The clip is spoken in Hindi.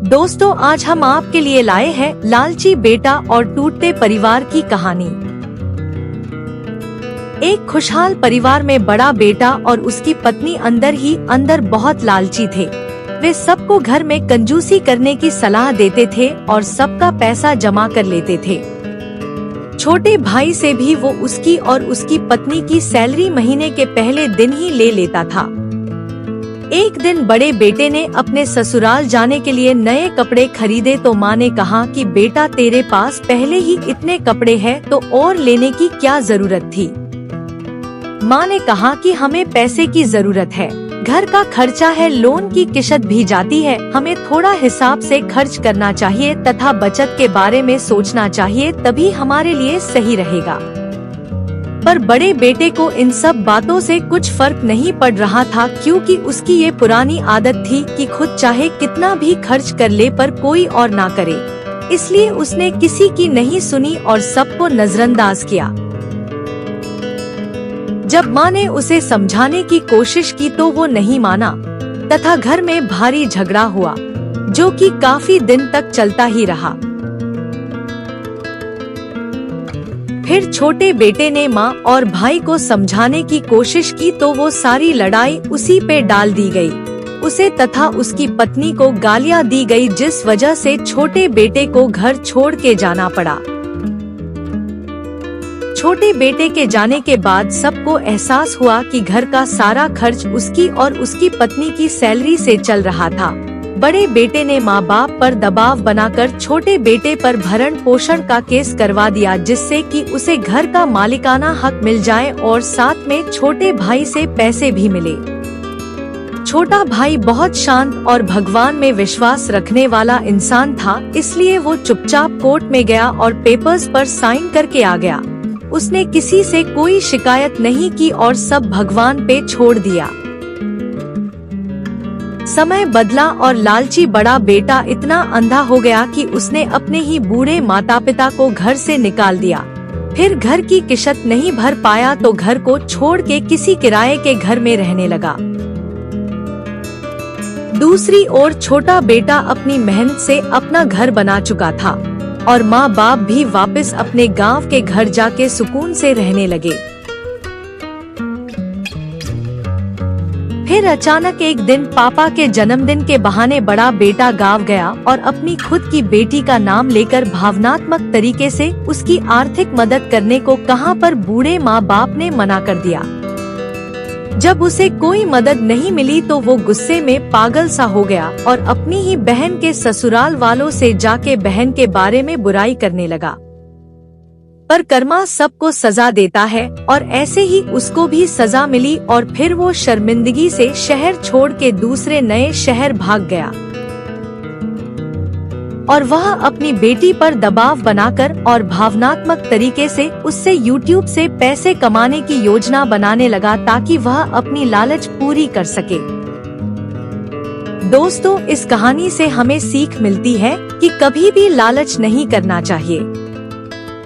दोस्तों, आज हम आपके लिए लाए हैं लालची बेटा और टूटते परिवार की कहानी। एक खुशहाल परिवार में बड़ा बेटा और उसकी पत्नी अंदर ही अंदर बहुत लालची थे। वे सबको घर में कंजूसी करने की सलाह देते थे और सबका पैसा जमा कर लेते थे। छोटे भाई से भी वो उसकी और उसकी पत्नी की सैलरी महीने के पहले दिन ही ले लेता था। एक दिन बड़े बेटे ने अपने ससुराल जाने के लिए नए कपड़े खरीदे तो माँ ने कहा कि बेटा, तेरे पास पहले ही इतने कपड़े हैं तो और लेने की क्या जरूरत थी। माँ ने कहा कि हमें पैसे की जरूरत है, घर का खर्चा है, लोन की किश्त भी जाती है, हमें थोड़ा हिसाब से खर्च करना चाहिए तथा बचत के बारे में सोचना चाहिए, तभी हमारे लिए सही रहेगा। पर बड़े बेटे को इन सब बातों से कुछ फर्क नहीं पड़ रहा था, क्योंकि उसकी ये पुरानी आदत थी कि खुद चाहे कितना भी खर्च कर ले पर कोई और ना करे। इसलिए उसने किसी की नहीं सुनी और सबको नजरअंदाज किया। जब माँ ने उसे समझाने की कोशिश की तो वो नहीं माना तथा घर में भारी झगड़ा हुआ, जो कि काफी दिन तक चलता ही रहा। फिर छोटे बेटे ने माँ और भाई को समझाने की कोशिश की तो वो सारी लड़ाई उसी पे डाल दी गई। उसे तथा उसकी पत्नी को गालियाँ दी गई, जिस वजह से छोटे बेटे को घर छोड़ के जाना पड़ा। छोटे बेटे के जाने के बाद सबको एहसास हुआ कि घर का सारा खर्च उसकी और उसकी पत्नी की सैलरी से चल रहा था। बड़े बेटे ने माँ बाप पर दबाव बनाकर छोटे बेटे पर भरण पोषण का केस करवा दिया, जिससे कि उसे घर का मालिकाना हक मिल जाए और साथ में छोटे भाई से पैसे भी मिले। छोटा भाई बहुत शांत और भगवान में विश्वास रखने वाला इंसान था, इसलिए वो चुपचाप कोर्ट में गया और पेपर्स पर साइन करके आ गया। उसने किसी से कोई शिकायत नहीं की और सब भगवान पे छोड़ दिया। समय बदला और लालची बड़ा बेटा इतना अंधा हो गया कि उसने अपने ही बूढ़े माता पिता को घर से निकाल दिया। फिर घर की किश्त नहीं भर पाया तो घर को छोड़ के किसी किराए के घर में रहने लगा। दूसरी ओर छोटा बेटा अपनी मेहनत से अपना घर बना चुका था और माँ बाप भी वापस अपने गांव के घर जाके सुकून से रहने लगे। फिर अचानक एक दिन पापा के जन्मदिन के बहाने बड़ा बेटा गांव गया और अपनी खुद की बेटी का नाम लेकर भावनात्मक तरीके से उसकी आर्थिक मदद करने को कहा, पर बूढ़े माँ बाप ने मना कर दिया। जब उसे कोई मदद नहीं मिली तो वो गुस्से में पागल सा हो गया और अपनी ही बहन के ससुराल वालों से जाके बहन के बारे में बुराई करने लगा। पर कर्मा सबको सजा देता है और ऐसे ही उसको भी सजा मिली और फिर वो शर्मिंदगी से शहर छोड़ के दूसरे नए शहर भाग गया और वह अपनी बेटी पर दबाव बनाकर और भावनात्मक तरीके से उससे YouTube से पैसे कमाने की योजना बनाने लगा, ताकि वह अपनी लालच पूरी कर सके। दोस्तों, इस कहानी से हमें सीख मिलती है कि कभी भी लालच नहीं करना चाहिए।